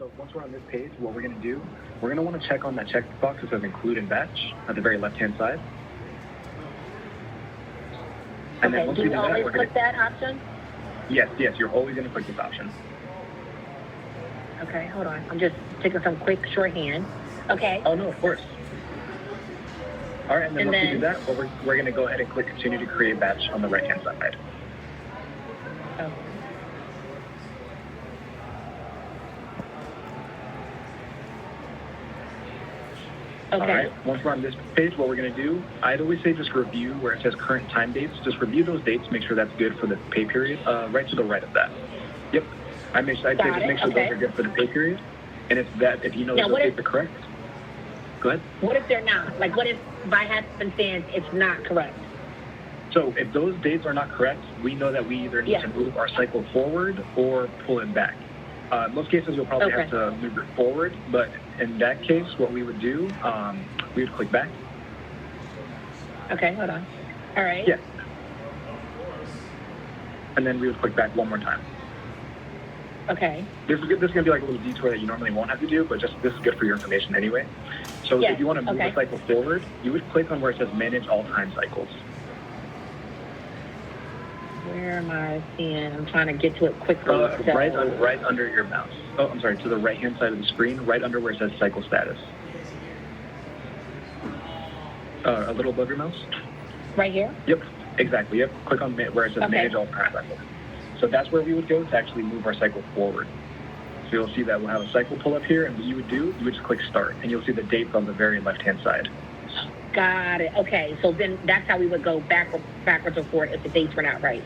So once we're on this page, what we're going to do, we're going to want to check on that checkbox that says include in batch at the very left-hand side. And then once do we you do that, always we're click going to... that option? Yes, you're always going to click this option. Okay, hold on. I'm just taking some quick shorthand. Okay. Oh, no, of course. All right, and then And once we then- do that, we're going to go ahead and click continue to create batch on the right-hand side. Oh. All Okay. right, once we're on this page, what we're going to do, I'd always say just review where it says current time dates. Just review those dates, make sure that's good for the pay period, right to the right of that. Yep. I'd say just make sure those are good for the pay period. And if you know Now, those dates are correct, go ahead. What if they're not? Like, what if by happenstance it's not correct? So if those dates are not correct, we know that we either need to move our cycle forward or pull it back. In most cases, you'll probably have to move it forward, but in that case, what we would do, we would click back. Okay, hold on. All right. Yeah. And then we would click back one more time. Okay. This is going to be like a little detour that you normally won't have to do, but just this is good for your information anyway. So if you want to move the cycle forward, you would click on where it says Manage All Time Cycles. Where am I seeing? I'm trying to get to it quickly. Right under your mouse. Oh, I'm sorry, to the right-hand side of the screen, right under where it says Cycle Status. A little above your mouse? Right here? Yep, exactly. Yep. Click on where it says Manage All Time Cycles. So that's where we would go to actually move our cycle forward. So you'll see that we'll have a cycle pull up here, and what you would do, you would just click Start, and you'll see the dates on the very left-hand side. Got it. Okay, so then that's how we would go backwards or forward if the dates were not right.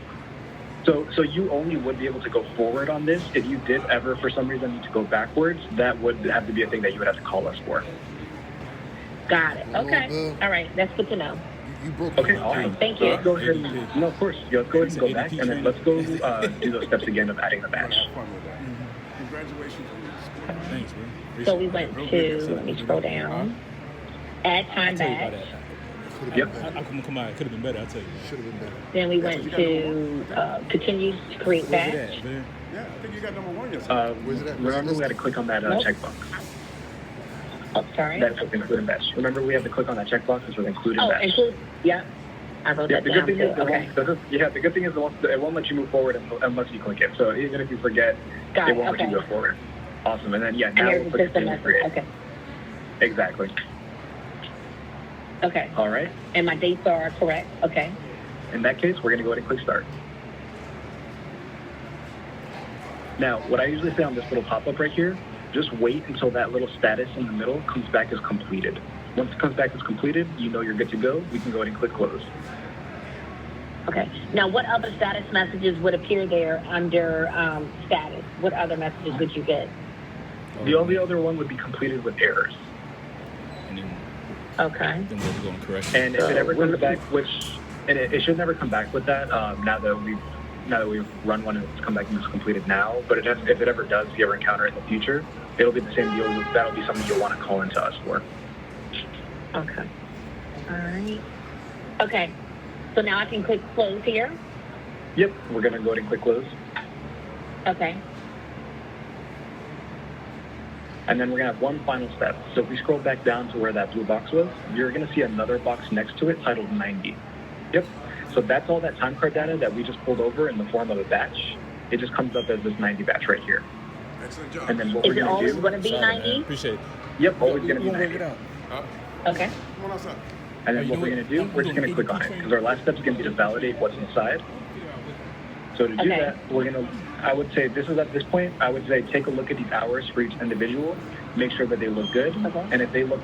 So you only would be able to go forward on this. If you did ever, for some reason, need to go backwards, that would have to be a thing that you would have to call us for. Got it. Okay. All right. That's good to know. You broke Okay, awesome. Thank you. Let's go ahead and, no, of course. Let's go ahead and go back, and then let's go do those steps again of adding the batch. Congratulations. Thanks, bro. So we went to, let me scroll down, add time batch. Yep. I come on, it could have been better, I'll tell you. Should have been better. Then we went to continue to create batch. Yeah, I think you got number one yesterday. Where's it at? Remember, we had to click on that checkbox. Oh, sorry. That's with include and batch. Remember, we have to click on that checkbox. It's with include and batch. Include. Yeah. I wrote that The down good thing too. is, the good thing is it won't let you move forward unless you click it. So even if you forget, it won't let you go forward. Awesome. And then, now we'll click continue to create. Okay. Exactly. Okay. All right. And my dates are correct. Okay. In that case, we're going to go ahead and click Start. Now, what I usually say on this little pop-up right here, just wait until that little status in the middle comes back as completed. Once it comes back as completed, you know you're good to go. We can go ahead and click Close. Okay. Now, what other status messages would appear there under status? What other messages would you get? The only other one would be completed with errors. And then, Okay. then we're going to correct. And if it ever comes back, it should never come back with that. Now that we've run one and it's come back and it's completed now. But if it ever does, if you ever encounter it in the future, it'll be the same deal. That'll be something you'll want to call into us for. Okay. All right. Okay. So now I can click Close here. Yep. We're gonna go ahead and click Close. Okay. And then we're gonna have one final step. So if we scroll back down to where that blue box was, you're gonna see another box next to it titled 90. Yep. So that's all that time card data that we just pulled over in the form of a batch. It just comes up as this 90 batch right here. Excellent job. And then what Is we're it gonna always do? going to be 90? Appreciate it. Yep, always gonna be 90. Okay. Come on outside. And then what we're gonna do? We're just gonna click on it because our last step is gonna be to validate what's inside. So to do that, I would say at this point, I would say take a look at these hours for each individual, make sure that they look good. Okay. And if they look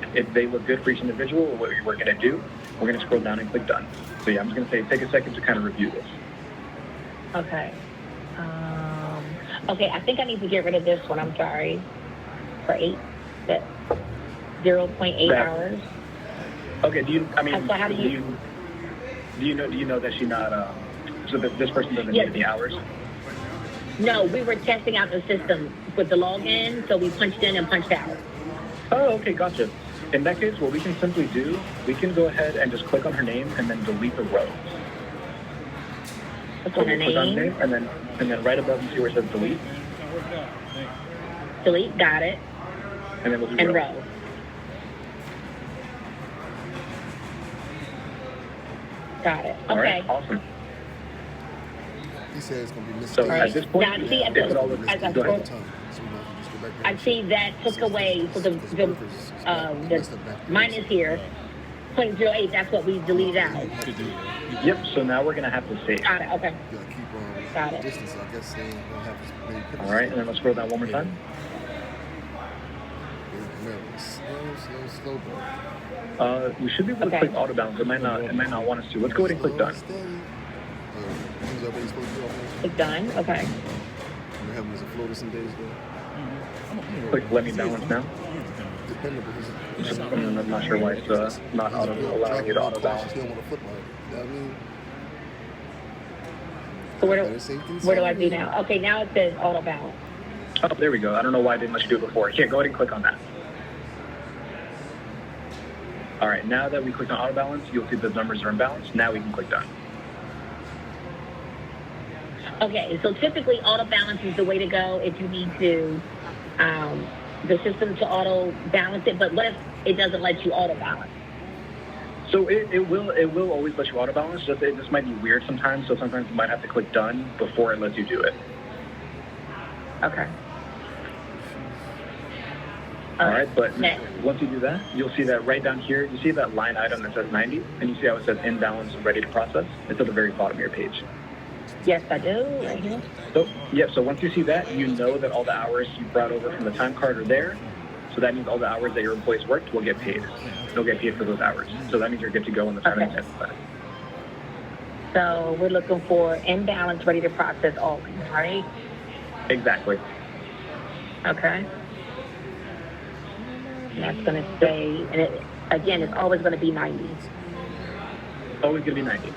good for each individual, what we're gonna do, we're gonna scroll down and click Done. So yeah, I'm just gonna say take a second to kind of review this. Okay. Okay, I think I need to get rid of this one. I'm sorry. For 0.8 hours. Okay. Do you know that she's not? So that this person doesn't need any hours? No, we were testing out the system with the login, so we punched in and punched out. Oh, okay, gotcha. In that case, what we can simply do, we can go ahead and just click on her name and then delete the rows. Click on her name. And then right above you see where it says delete. delete, got it, and then we'll do and row. row. Got it. All Okay. right, awesome. He said it's going to be missing. So All at right. this point, Now, see, if it all looks as I go ahead. I see that took away, so the mine is here, 0.08, that's what we deleted out. You could do that. Yep. So now we're gonna have to save. Got it, okay. Got it. Distance, I guess they don't have as many pictures. All right, and then let's scroll down one more time. Slow burn. We should be able to Okay. click auto balance. It might not want us to. Let's go ahead and click done. It's done, okay. We're having as a floater some days ago. Click let me balance now. Dependable. And I'm not sure why it's not allowing you to auto balance. You don't want to flip like, you know what I mean? So where do I do now? Okay, now it says auto balance. Oh, there we go. I don't know why I didn't let you do it before. Here, go ahead and click on that. All right, now that we clicked on auto balance, you'll see the numbers are in balance. Now we can click done. Okay, so typically auto balance is the way to go if you need to, the system to auto balance it, but what if it doesn't let you auto balance? So it will always let you auto balance. Just it just might be weird sometimes. So sometimes you might have to click done before it lets you do it. Okay. All right, but Next. once you do that, you'll see that right down here. You see that line item that says 90, and you see how it says in balance, ready to process. It's at the very bottom of your page. Yes, I do, right here. So yeah, so once you see that, you know that all the hours you brought over from the time card are there. So that means all the hours that your employees worked will get paid. They'll get paid for those hours. So that means you're good to go on the time and Okay. attendance side. So we're looking for in balance, ready to process always, right? Exactly. Okay. And that's going to stay, and it, again, it's always going to be 90. Always gonna be 90.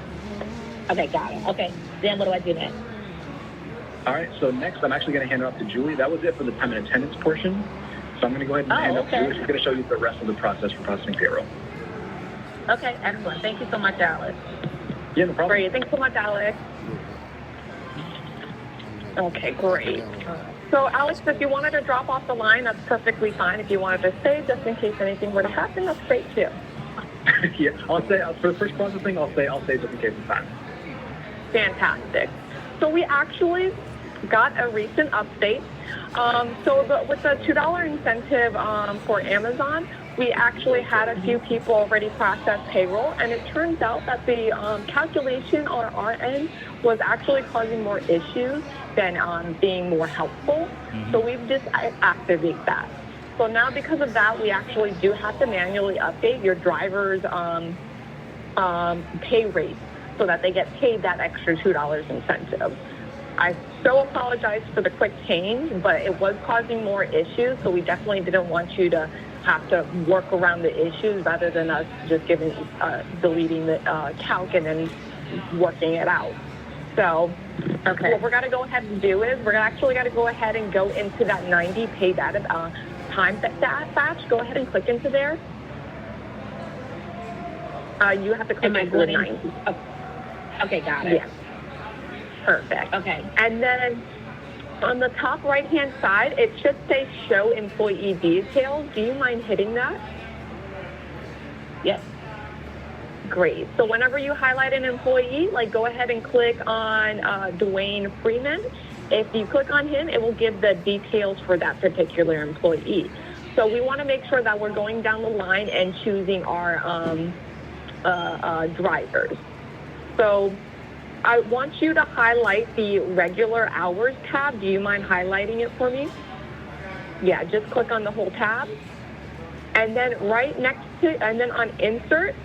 Okay, got it. Okay, then what do I do next? All right, so next I'm actually gonna hand it off to Julie. That was it for the time and attendance portion. So I'm gonna go ahead and hand it off to okay. Julie. She's gonna show you the rest of the process for processing payroll. Okay, excellent. Thank you so much, Alex. Yeah, no problem. Great. Thanks so much, Alex. Okay, great. So, Alex, if you wanted to drop off the line, that's perfectly fine. If you wanted to stay, just in case anything were to happen, that's great too. Yeah, I'll say for the first processing, I'll say just in case of time. Fantastic. So we actually got a recent update. With the $2 incentive for Amazon, we actually had a few people already process payroll, and it turns out that the calculation on our end was actually causing more issues than being more helpful. So we've just activated that. So now because of that, we actually do have to manually update your driver's pay rate so that they get paid that extra $2 incentive. I so apologize for the quick change, but it was causing more issues, so we definitely didn't want you to have to work around the issues rather than us just deleting the calc and then working it out. So what we're going to go ahead and do is we're actually going to go ahead and go into that 90 pay data time batch. Go ahead and click into there. You have to click into the 90. Okay, got it. Yeah. Perfect. Okay. And then on the top right-hand side, it should say Show Employee Details. Do you mind hitting that? Yes. Great. So whenever you highlight an employee, go ahead and click on Dwayne Freeman. If you click on him, it will give the details for that particular employee. So we want to make sure that we're going down the line and choosing our drivers. So I want you to highlight the regular hours tab. Do you mind highlighting it for me? Yeah, just click on the whole tab. And then right next to, and then on insert,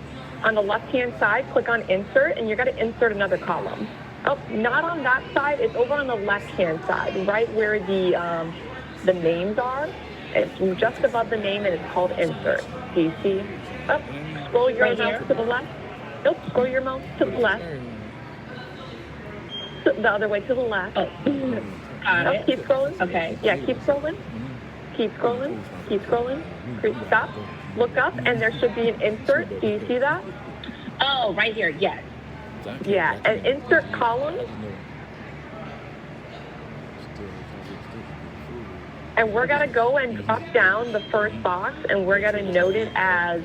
on the left-hand side, click on insert, and you're going to insert another column. Oh, not on that side. It's over on the left-hand side, right where the names are. It's just above the name, and it's called insert. Do you see? Oh, scroll your mouse to the left. Nope, scroll your mouse to the left. The other way to the left. Oh, got it. Keep scrolling. Okay. Yeah, keep scrolling. Keep scrolling. Keep scrolling. Stop. Look up, and there should be an insert. Do you see that? Oh, right here. Yes. Yeah, an insert column. And we're gonna go and drop down the first box, and we're gonna note it as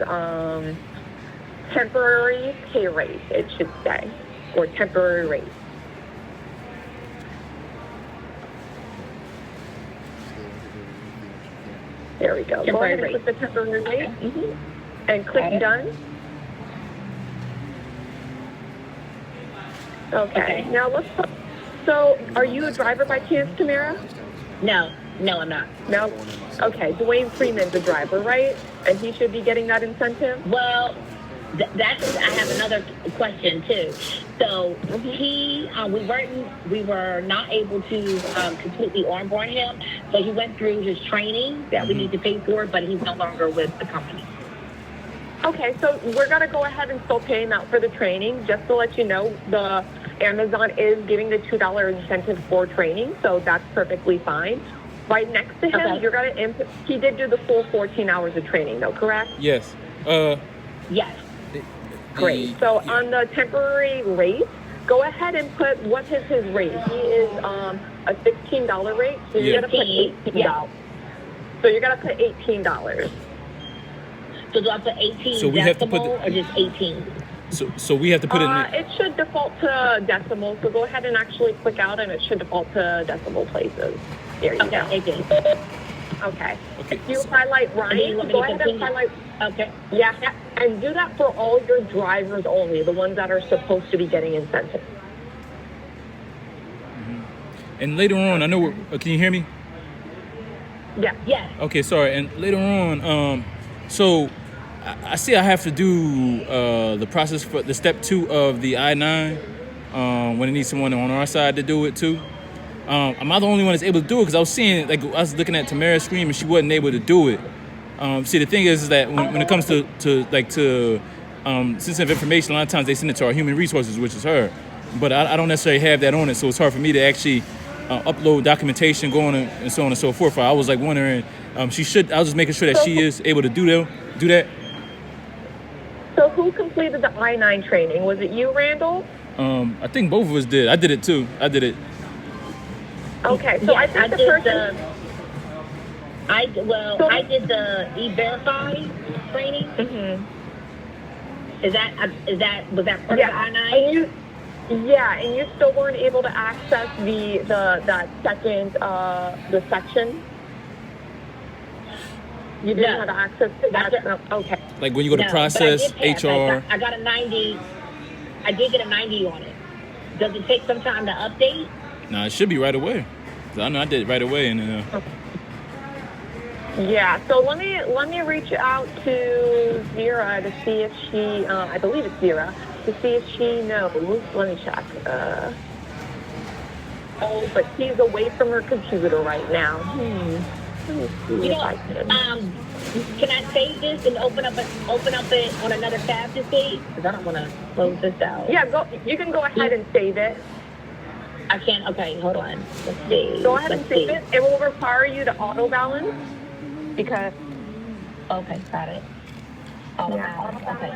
temporary pay rate, it should say, or temporary rate. There we go. Go Temporary ahead and rate. click the temporary rate Mhm. and click Got it. done. Okay. Now let's. So, are you a driver by chance, Tamara? No, I'm not. No. Okay. Dwayne Freeman's a driver, right? And he should be getting that incentive. Well, that's. I have another question too. So we were not able to completely onboard him. So he went through his training that we need to pay for, but he's no longer with the company. Okay, so we're gonna go ahead and still pay him out for the training. Just to let you know, the Amazon is giving the $2 incentive for training, so that's perfectly fine. Right next to him, Okay. you're gonna input. He did do the full 14 hours of training, though, correct? Yes. Yes. Great. So on the temporary rate, go ahead and put what is his rate. He is a $16 rate, so you're Yeah. gonna put $18. So you're gonna put $18. So do I put 18 So we have to put decimal or just 18? So we have to put it in. It should default to decimal, so go ahead and actually click out, and it should default to decimal places. There you Okay, go. it did. Okay. Okay, If you so- highlight And then you Ryan, want me go to ahead and continue? highlight. Okay. Yeah, and do that for all your drivers only, the ones that are supposed to be getting incentives. And later on, I know. Can you hear me? Yeah. Yes. Okay, sorry. And later on, so I see I have to do the process for the step 2 of the I-9 when it needs someone on our side to do it too. Am I the only one that's able to do it? Because I was seeing, like, I was looking at Tamara's screen and she wasn't able to do it. See, the thing is that when it comes to sensitive information, a lot of times they send it to our human resources, which is her. But I don't necessarily have that on it, so it's hard for me to actually upload documentation, go on and so on and so forth. I was like wondering, I was just making sure that she is able to do that. So who completed the I-9 training? Was it you, Randall? I think both of us did. I did it too. I did it. Okay, so I Yes, think the did person. I did the E-Verify training. Mhm. Was that part Yeah, of the I-9? and you still weren't able to access that second the section. You didn't No. have access to that. That's No, okay. Like when you go to No, process, but I did pass. HR. I got a 90. I did get a 90 on it. Does it take some time to update? Nah, it should be right away. 'Cause I know I did it right away, and Yeah. So let me reach out to Zira to see if she. I believe it's Zira to see if she knows. Let me check. Oh, but she's away from her computer right now. Let me see You if know, I can. can I save this and open up it on another tab to see? Because I don't want to close this out. Yeah, you can go ahead and save it. I can't. Okay, hold on. Let's see. Go ahead and Let's save see. it. It will require you to auto balance because Okay, got it. Oh, yeah, wow. Okay.